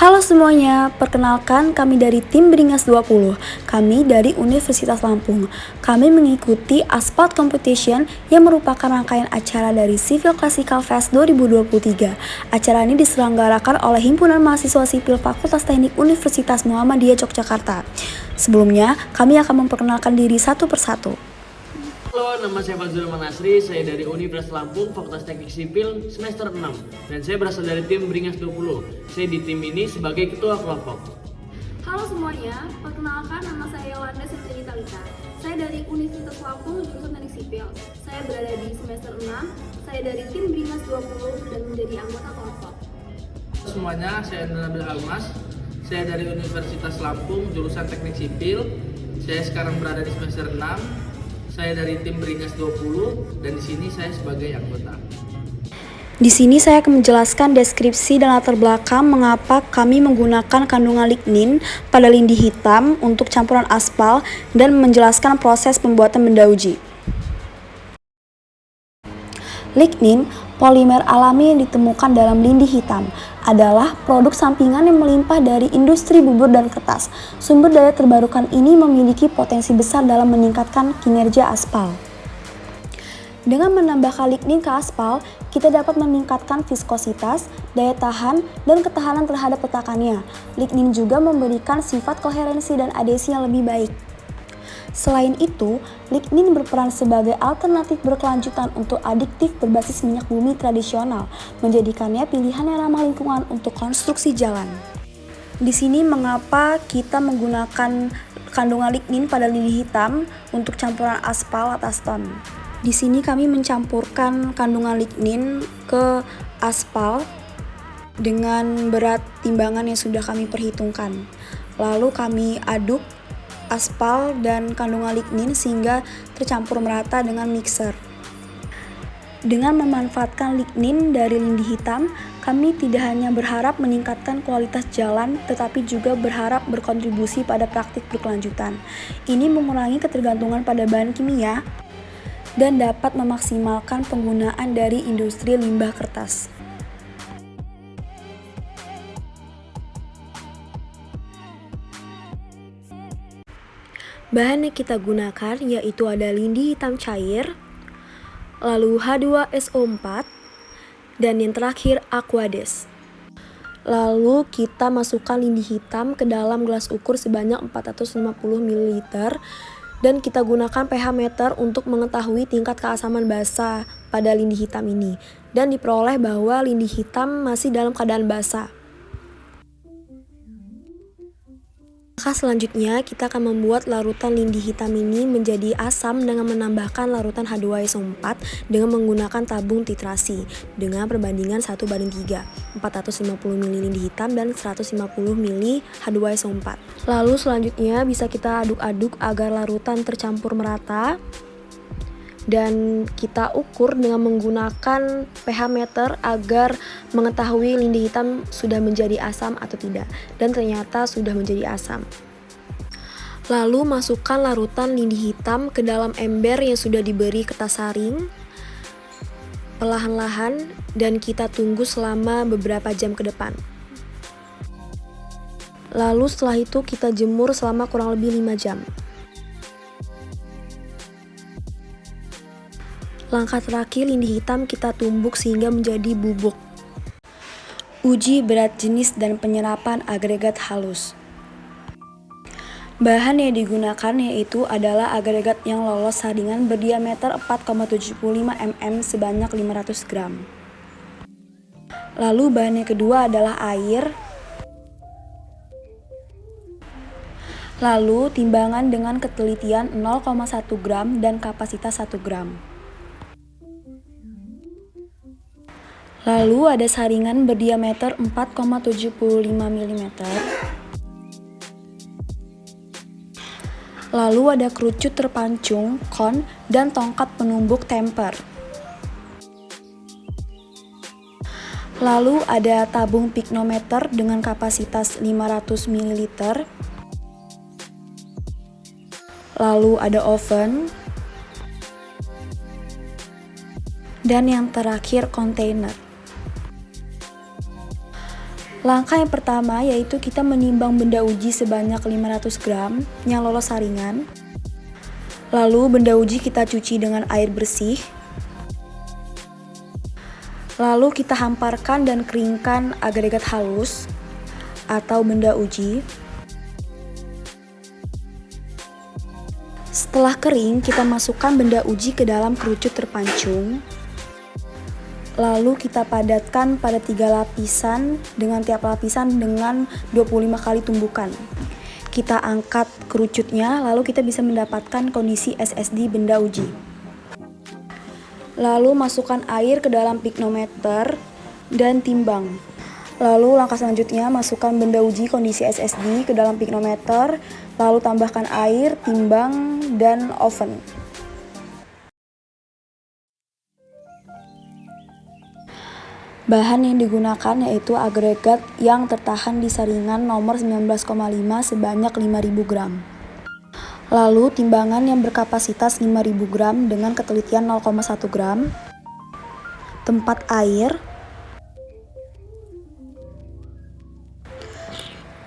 Halo semuanya, perkenalkan kami dari tim Beringas 20. Kami dari Universitas Lampung. Kami mengikuti Asphalt Competition yang merupakan rangkaian acara dari Civil Classical Fest 2023. Acara ini diselenggarakan oleh Himpunan Mahasiswa Sipil Fakultas Teknik Universitas Muhammadiyah Yogyakarta. Sebelumnya, kami akan memperkenalkan diri satu persatu. Halo, nama saya Fazrul Manasri, saya dari Universitas Lampung, Fakultas Teknik Sipil, semester 6. Dan saya berasal dari tim Beringas 20. Saya di tim ini sebagai ketua kelompok. Halo semuanya, perkenalkan nama saya Yolanda Septiani Talita. Saya dari Universitas Lampung, jurusan Teknik Sipil. Saya berada di semester 6, saya dari tim Beringas 20 dan menjadi anggota kelompok. Semuanya, saya Nabil Almas. Saya dari Universitas Lampung, jurusan Teknik Sipil. Saya sekarang berada di semester 6. Saya dari tim Beringas 20 dan di sini saya sebagai anggota. Di sini saya akan menjelaskan deskripsi dan latar belakang mengapa kami menggunakan kandungan lignin pada lindi hitam untuk campuran aspal dan menjelaskan proses pembuatan benda uji. Lignin, polimer alami yang ditemukan dalam lindi hitam, adalah produk sampingan yang melimpah dari industri bubur dan kertas. Sumber daya terbarukan ini memiliki potensi besar dalam meningkatkan kinerja aspal. Dengan menambahkan lignin ke aspal, kita dapat meningkatkan viskositas, daya tahan, dan ketahanan terhadap retakannya. Lignin juga memberikan sifat koherensi dan adhesi yang lebih baik. Selain itu, lignin berperan sebagai alternatif berkelanjutan untuk adiktif berbasis minyak bumi tradisional, menjadikannya pilihan yang ramah lingkungan untuk konstruksi jalan. Di sini mengapa kita menggunakan kandungan lignin pada lindi hitam untuk campuran aspal atas ton. Di sini kami mencampurkan kandungan lignin ke aspal dengan berat timbangan yang sudah kami perhitungkan. Lalu kami aduk aspal dan kandungan lignin sehingga tercampur merata dengan mixer. Dengan memanfaatkan lignin dari lindi hitam, kami tidak hanya berharap meningkatkan kualitas jalan, tetapi juga berharap berkontribusi pada praktik berkelanjutan. Ini mengurangi ketergantungan pada bahan kimia dan dapat memaksimalkan penggunaan dari industri limbah kertas. Bahan yang kita gunakan yaitu ada lindi hitam cair, lalu H2SO4, dan yang terakhir Aquades. Lalu kita masukkan lindi hitam ke dalam gelas ukur sebanyak 450 ml dan kita gunakan pH meter untuk mengetahui tingkat keasaman basa pada lindi hitam ini. Dan diperoleh bahwa lindi hitam masih dalam keadaan basah. Maka selanjutnya kita akan membuat larutan lindi hitam ini menjadi asam dengan menambahkan larutan H2SO4 dengan menggunakan tabung titrasi dengan perbandingan 1:3, 450 ml lindi hitam dan 150 ml H2SO4. Lalu selanjutnya bisa kita aduk-aduk agar larutan tercampur merata. Dan kita ukur dengan menggunakan pH meter agar mengetahui lindi hitam sudah menjadi asam atau tidak, dan ternyata sudah menjadi asam. Lalu masukkan larutan lindi hitam ke dalam ember yang sudah diberi kertas saring perlahan-lahan dan kita tunggu selama beberapa jam ke depan. Lalu setelah itu kita jemur selama kurang lebih 5 jam. Langkah terakhir, lindi hitam kita tumbuk sehingga menjadi bubuk. Uji berat jenis dan penyerapan agregat halus. Bahan yang digunakan yaitu adalah agregat yang lolos saringan berdiameter 4,75 mm sebanyak 500 gram. Lalu bahan yang kedua adalah air. Lalu timbangan dengan ketelitian 0,1 gram dan kapasitas 1 gram. Lalu ada saringan berdiameter 4,75 mm. Lalu ada kerucut terpancung, kon, dan tongkat penumbuk temper. Lalu ada tabung pignometer dengan kapasitas 500 ml. Lalu ada oven. Dan yang terakhir kontainer. Langkah yang pertama yaitu kita menimbang benda uji sebanyak 500 gram yang lolos saringan. Lalu benda uji kita cuci dengan air bersih. Lalu kita hamparkan dan keringkan agregat halus atau benda uji. Setelah kering, kita masukkan benda uji ke dalam kerucut terpancung. Lalu kita padatkan pada 3 lapisan dengan tiap lapisan dengan 25 kali tumbukan. Kita angkat kerucutnya, lalu kita bisa mendapatkan kondisi SSD benda uji. Lalu masukkan air ke dalam piknometer dan timbang. Lalu langkah selanjutnya masukkan benda uji kondisi SSD ke dalam piknometer, lalu tambahkan air, timbang, dan oven. Bahan yang digunakan yaitu agregat yang tertahan di saringan nomor 19,5 sebanyak 5.000 gram. Lalu timbangan yang berkapasitas 5.000 gram dengan ketelitian 0,1 gram. Tempat air.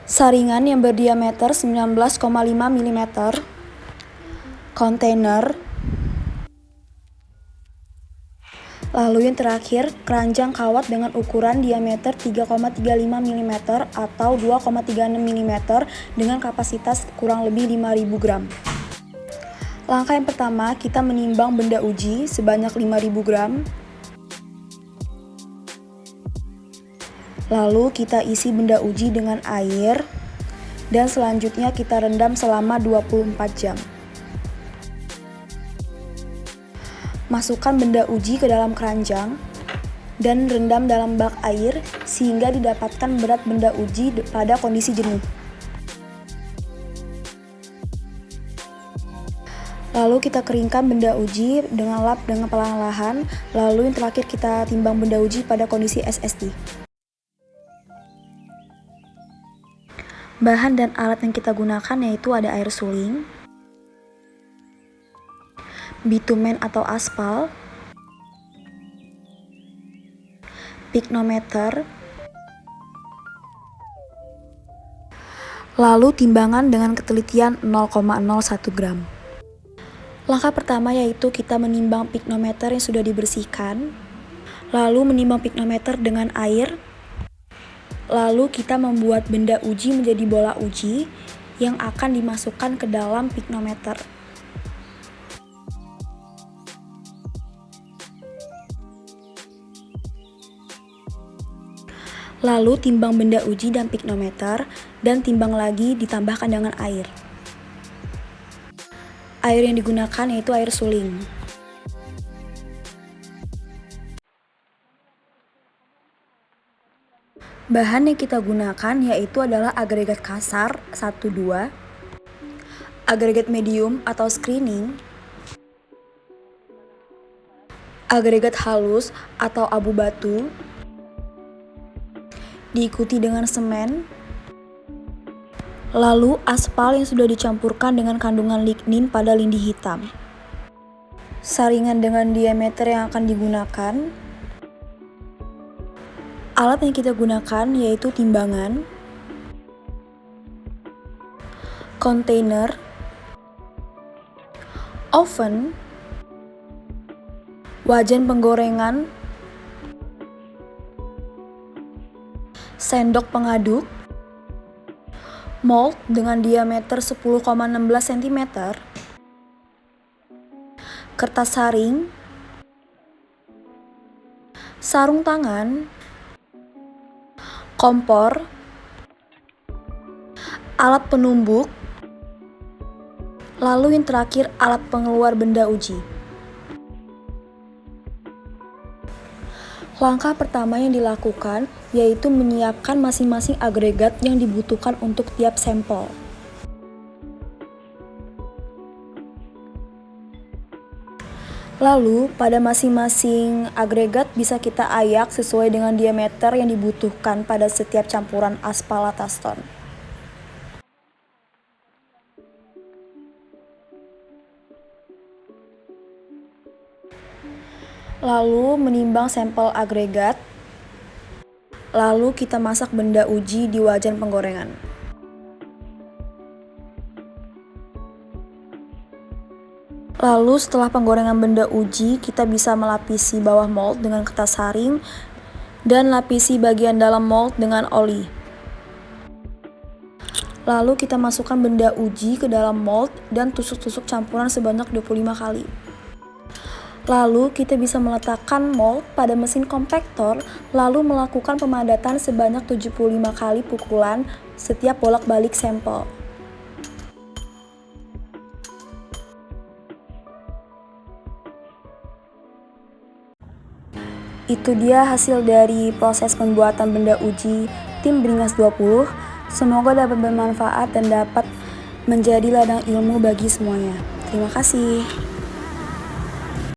Saringan yang berdiameter 19,5 mm. Kontainer. Lalu yang terakhir, keranjang kawat dengan ukuran diameter 3,35 mm atau 2,36 mm dengan kapasitas kurang lebih 5.000 gram. Langkah yang pertama, kita menimbang benda uji sebanyak 5.000 gram. Lalu kita isi benda uji dengan air dan selanjutnya kita rendam selama 24 jam. Masukkan benda uji ke dalam keranjang dan rendam dalam bak air sehingga didapatkan berat benda uji pada kondisi jenuh. Lalu kita keringkan benda uji dengan lap dengan perlahan-lahan, lalu yang terakhir kita timbang benda uji pada kondisi SSD. Bahan dan alat yang kita gunakan yaitu ada air suling, bitumen atau aspal, piknometer, lalu timbangan dengan ketelitian 0,01 gram. Langkah pertama yaitu kita menimbang piknometer yang sudah dibersihkan, lalu menimbang piknometer dengan air, lalu kita membuat benda uji menjadi bola uji yang akan dimasukkan ke dalam piknometer. Lalu timbang benda uji dan piknometer, dan timbang lagi ditambahkan dengan air. Air yang digunakan yaitu air suling. Bahan yang kita gunakan yaitu adalah agregat kasar 1-2, agregat medium atau screening, agregat halus atau abu batu, diikuti dengan semen, lalu aspal yang sudah dicampurkan dengan kandungan lignin pada lindi hitam. Saringan dengan diameter yang akan digunakan. Alat yang kita gunakan yaitu timbangan, kontainer, oven, wajan penggorengan, sendok pengaduk, mold dengan diameter 10,16 cm, kertas saring, sarung tangan, kompor, alat penumbuk, lalu yang terakhir alat pengeluar benda uji. Langkah pertama yang dilakukan yaitu menyiapkan masing-masing agregat yang dibutuhkan untuk tiap sampel. Lalu, pada masing-masing agregat bisa kita ayak sesuai dengan diameter yang dibutuhkan pada setiap campuran aspal lataston. Lalu menimbang sampel agregat, Lalu kita masak benda uji di wajan penggorengan. Lalu setelah penggorengan benda uji, kita bisa melapisi bawah mold dengan kertas saring dan lapisi bagian dalam mold dengan oli. Lalu kita masukkan benda uji ke dalam mold dan tusuk-tusuk campuran sebanyak 25 kali. Lalu kita bisa meletakkan mold pada mesin kompaktor, lalu melakukan pemadatan sebanyak 75 kali pukulan setiap bolak-balik sampel. Itu dia hasil dari proses pembuatan benda uji tim Bringas 20. Semoga dapat bermanfaat dan dapat menjadi ladang ilmu bagi semuanya. Terima kasih.